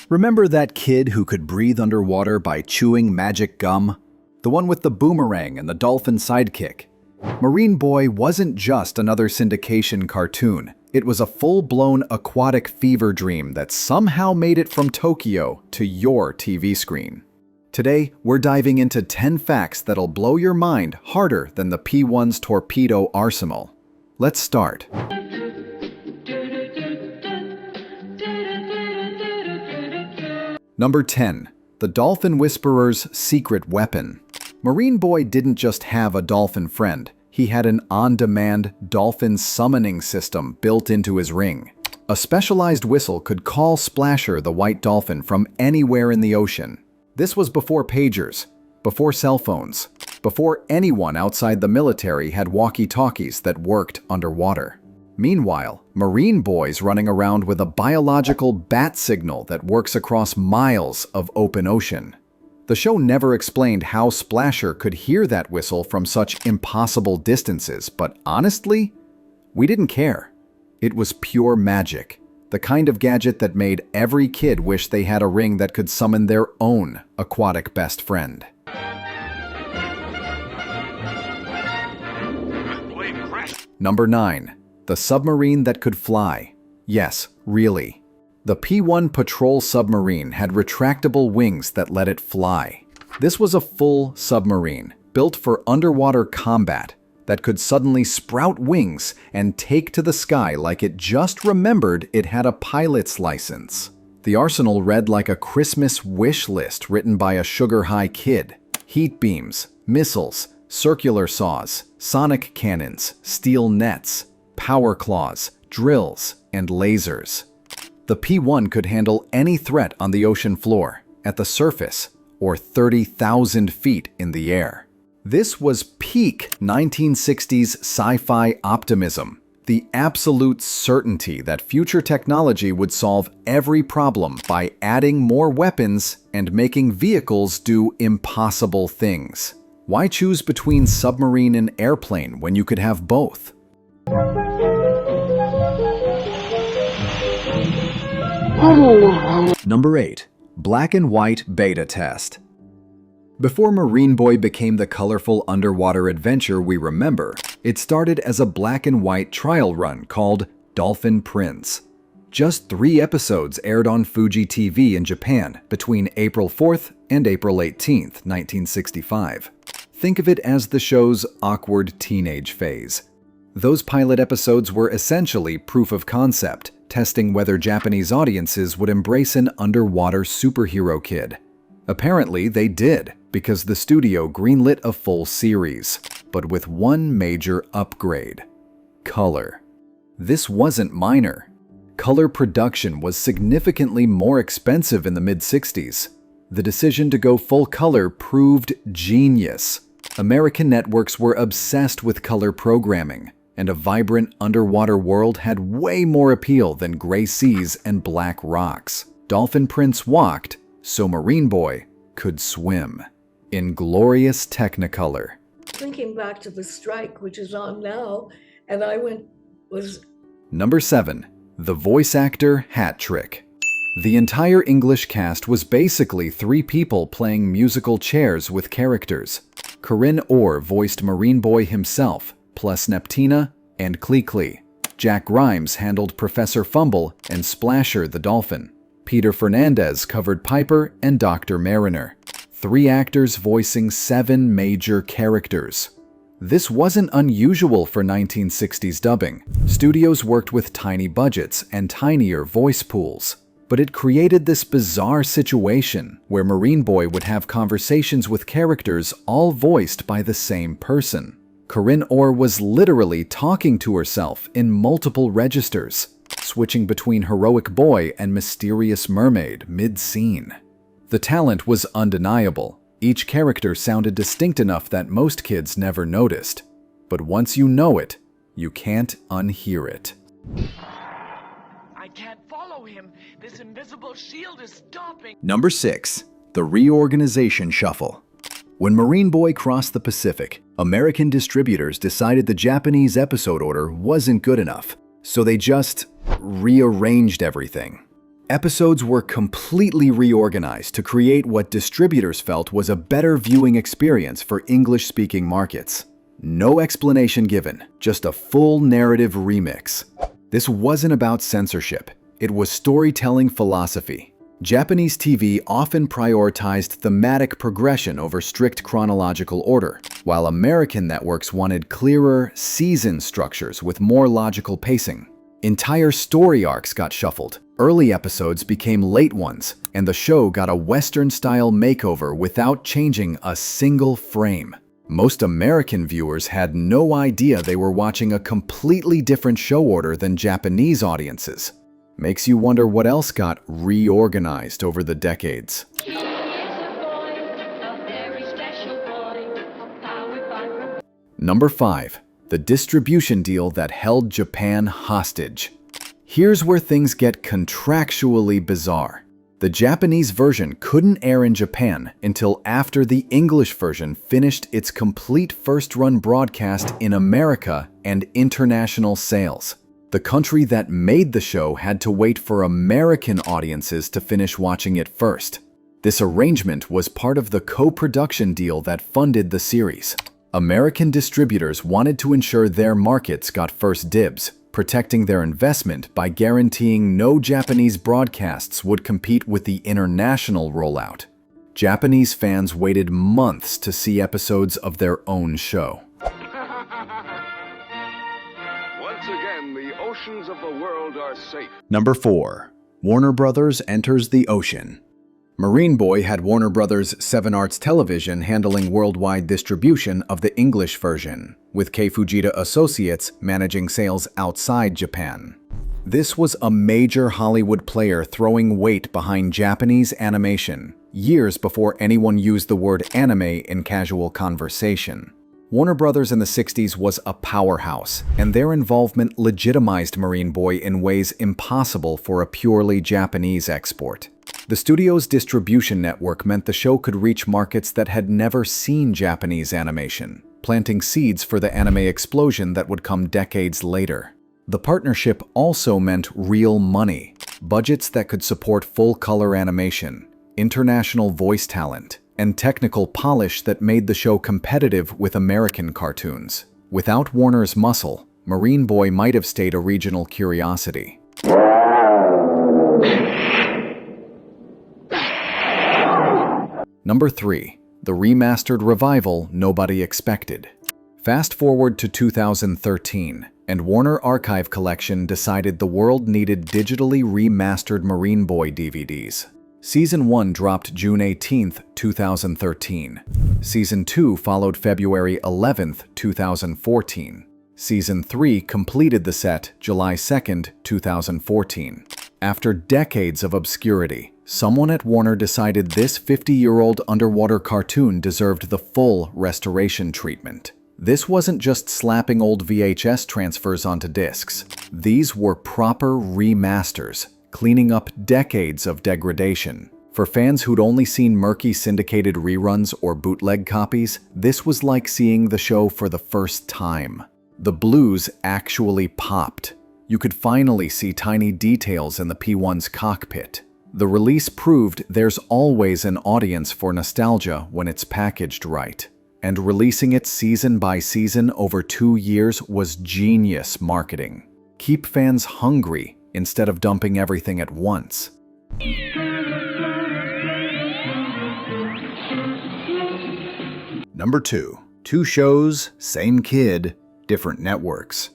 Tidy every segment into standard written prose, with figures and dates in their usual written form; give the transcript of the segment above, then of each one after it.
Remember that kid who could breathe underwater by chewing magic gum? The one with the boomerang and the dolphin sidekick. Marine Boy wasn't just another syndication cartoon. It was a full-blown aquatic fever dream that somehow made it from Tokyo to your TV screen. Today, we're diving into 10 facts that'll blow your mind harder than the P1's torpedo arsenal. Let's start. Number 10. The Dolphin Whisperer's secret weapon. Marine Boy didn't just have a dolphin friend. He had an on-demand dolphin summoning system built into his ring. A specialized whistle could call Splasher the white dolphin from anywhere in the ocean. This was before pagers, before cell phones, before anyone outside the military had walkie-talkies that worked underwater. Meanwhile, Marine Boy's running around with a biological bat signal that works across miles of open ocean. The show never explained how Splasher could hear that whistle from such impossible distances, but honestly, we didn't care. It was pure magic, the kind of gadget that made every kid wish they had a ring that could summon their own aquatic best friend. Number 9. The submarine that could fly. Yes, really. The P1 patrol submarine had retractable wings that let it fly. This was a full submarine, built for underwater combat, that could suddenly sprout wings and take to the sky like it just remembered it had a pilot's license. The arsenal read like a Christmas wish list written by a sugar-high kid. Heat beams, missiles, circular saws, sonic cannons, steel nets, power claws, drills, and lasers. The P1 could handle any threat on the ocean floor, at the surface, or 30,000 feet in the air. This was peak 1960s sci-fi optimism, the absolute certainty that future technology would solve every problem by adding more weapons and making vehicles do impossible things. Why choose between submarine and airplane when you could have both? Number 8. Black and White Beta Test. Before Marine Boy became the colorful underwater adventure we remember, it started as a black and white trial run called Dolphin Prince. Just 3 episodes aired on Fuji TV in Japan between April 4th and April 18th, 1965. Think of it as the show's awkward teenage phase. Those pilot episodes were essentially proof of concept, testing whether Japanese audiences would embrace an underwater superhero kid. Apparently, they did, because the studio greenlit a full series, but with one major upgrade: color. This wasn't minor. Color production was significantly more expensive in the mid-60s. The decision to go full color proved genius. American networks were obsessed with color programming, and a vibrant underwater world had way more appeal than gray seas and black rocks. Dolphin Prince walked, so Marine Boy could swim. In glorious Technicolor. Thinking back to the strike, which is on now, and was... Number 7. The Voice Actor Hat Trick. The entire English cast was basically 3 people playing musical chairs with characters. Corinne Orr voiced Marine Boy himself, plus Neptina and Klee. Jack Grimes handled Professor Fumble and Splasher the Dolphin. Peter Fernandez covered Piper and Dr. Mariner. 3 actors voicing 7 major characters. This wasn't unusual for 1960s dubbing. Studios worked with tiny budgets and tinier voice pools. But it created this bizarre situation where Marine Boy would have conversations with characters all voiced by the same person. Corinne Orr was literally talking to herself in multiple registers, switching between heroic boy and mysterious mermaid mid-scene. The talent was undeniable. Each character sounded distinct enough that most kids never noticed. But once you know it, you can't unhear it. I can't follow him. This invisible shield is stopping. Number 6. The Reorganization Shuffle. When Marine Boy crossed the Pacific, American distributors decided the Japanese episode order wasn't good enough, So they just rearranged everything. Episodes were completely reorganized to create what distributors felt was a better viewing experience for English-speaking markets. No explanation given, just a full narrative remix. This wasn't about censorship. It was storytelling philosophy. Japanese TV often prioritized thematic progression over strict chronological order, while American networks wanted clearer season structures with more logical pacing. Entire story arcs got shuffled. Early episodes became late ones, and the show got a Western-style makeover without changing a single frame. Most American viewers had no idea they were watching a completely different show order than Japanese audiences. Makes you wonder what else got reorganized over the decades. Number 5. The distribution deal that held Japan hostage. Here's where things get contractually bizarre. The Japanese version couldn't air in Japan until after the English version finished its complete first-run broadcast in America and international sales. The country that made the show had to wait for American audiences to finish watching it first. This arrangement was part of the co-production deal that funded the series. American distributors wanted to ensure their markets got first dibs, protecting their investment by guaranteeing no Japanese broadcasts would compete with the international rollout. Japanese fans waited months to see episodes of their own show. Once again, the oceans of the world are safe. Number 4. Warner Brothers enters the ocean. Marine Boy had Warner Brothers 7 Arts Television handling worldwide distribution of the English version, with Kei Fujita Associates managing sales outside Japan. This was a major Hollywood player throwing weight behind Japanese animation, years before anyone used the word anime in casual conversation. Warner Brothers in the 60s was a powerhouse, and their involvement legitimized Marine Boy in ways impossible for a purely Japanese export. The studio's distribution network meant the show could reach markets that had never seen Japanese animation, planting seeds for the anime explosion that would come decades later. The partnership also meant real money, budgets that could support full-color animation, international voice talent, and technical polish that made the show competitive with American cartoons. Without Warner's muscle, Marine Boy might have stayed a regional curiosity. Number 3. The remastered revival nobody expected. Fast forward to 2013, and Warner Archive Collection decided the world needed digitally remastered Marine Boy DVDs. Season 1 dropped June 18, 2013. Season 2 followed February 11, 2014. Season 3 completed the set July 2, 2014. After decades of obscurity, someone at Warner decided this 50-year-old underwater cartoon deserved the full restoration treatment. This wasn't just slapping old VHS transfers onto discs. These were proper remasters, cleaning up decades of degradation. For fans who'd only seen murky syndicated reruns or bootleg copies, this was like seeing the show for the first time. The blues actually popped. You could finally see tiny details in the P1's cockpit. The release proved there's always an audience for nostalgia when it's packaged right. And releasing it season by season over 2 years was genius marketing. Keep fans hungry instead of dumping everything at once. Number 2. 2 shows, same kid, different networks.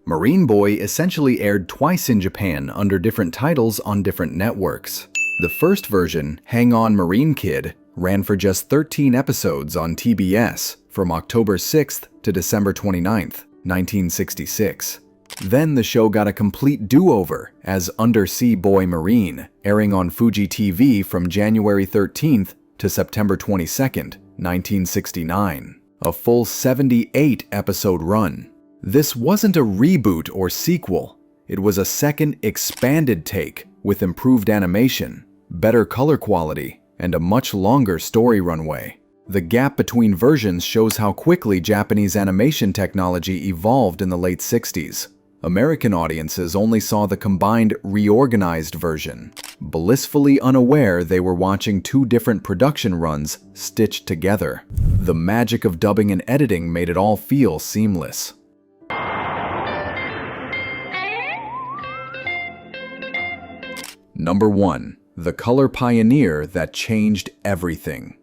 Marine Boy essentially aired twice in Japan under different titles on different networks. The first version, Hang On Marine Kid, ran for just 13 episodes on TBS from October 6th to December 29th, 1966. Then the show got a complete do-over as Undersea Boy Marine, airing on Fuji TV from January 13th to September 22nd, 1969. A full 78-episode run. This wasn't a reboot or sequel. It was a second expanded take with improved animation, better color quality, and a much longer story runway. The gap between versions shows how quickly Japanese animation technology evolved in the late 60s. American audiences only saw the combined, reorganized version, blissfully unaware they were watching two different production runs stitched together. The magic of dubbing and editing made it all feel seamless. Number 1. The color pioneer that changed everything.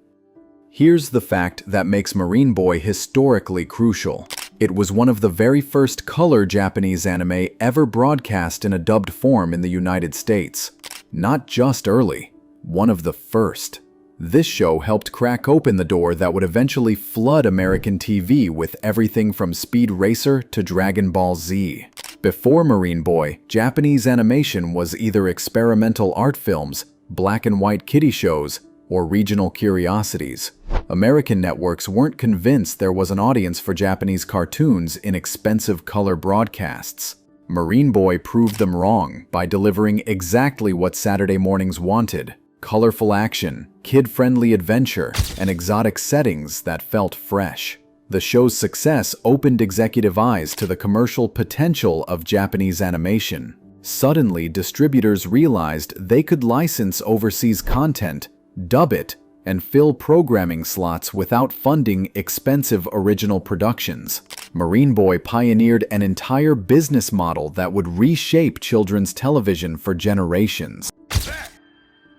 Here's the fact that makes Marine Boy historically crucial. It was one of the very first color Japanese anime ever broadcast in a dubbed form in the United States. Not just early, one of the first. This show helped crack open the door that would eventually flood American TV with everything from Speed Racer to Dragon Ball Z. Before Marine Boy, Japanese animation was either experimental art films, black and white kiddie shows, or regional curiosities. American networks weren't convinced there was an audience for Japanese cartoons in expensive color broadcasts. Marine Boy proved them wrong by delivering exactly what Saturday mornings wanted: colorful action, kid-friendly adventure, and exotic settings that felt fresh. The show's success opened executive eyes to the commercial potential of Japanese animation. Suddenly, distributors realized they could license overseas content, dub it, and fill programming slots without funding expensive original productions. Marine Boy pioneered an entire business model that would reshape children's television for generations. That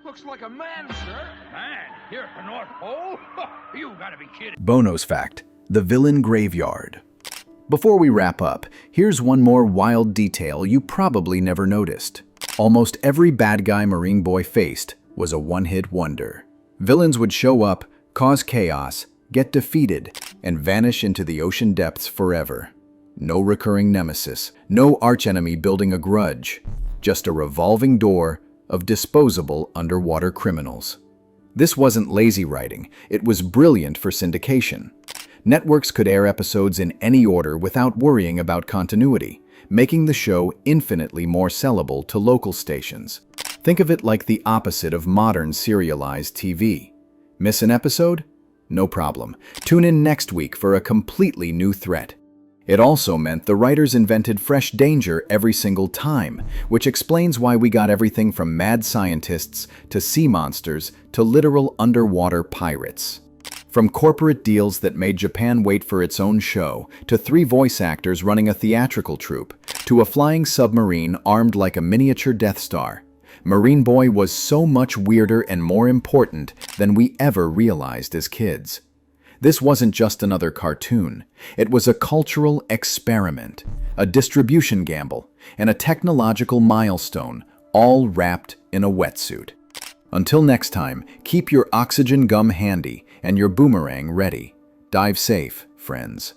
looks like a man, sir. Man? Here at the North Pole? You gotta be kidding. Bonus fact: the villain graveyard. Before we wrap up, here's one more wild detail you probably never noticed. Almost every bad guy Marine Boy faced was a one-hit wonder. Villains would show up, cause chaos, get defeated, and vanish into the ocean depths forever. No recurring nemesis, no archenemy building a grudge, just a revolving door of disposable underwater criminals. This wasn't lazy writing, it was brilliant for syndication. Networks could air episodes in any order without worrying about continuity, making the show infinitely more sellable to local stations. Think of it like the opposite of modern serialized TV. Miss an episode? No problem. Tune in next week for a completely new threat. It also meant the writers invented fresh danger every single time, which explains why we got everything from mad scientists to sea monsters to literal underwater pirates. From corporate deals that made Japan wait for its own show, to 3 voice actors running a theatrical troupe, to a flying submarine armed like a miniature Death Star, Marine Boy was so much weirder and more important than we ever realized as kids. This wasn't just another cartoon. It was a cultural experiment, a distribution gamble, and a technological milestone, all wrapped in a wetsuit. Until next time, keep your oxygen gum handy and your boomerang ready. Dive safe, friends.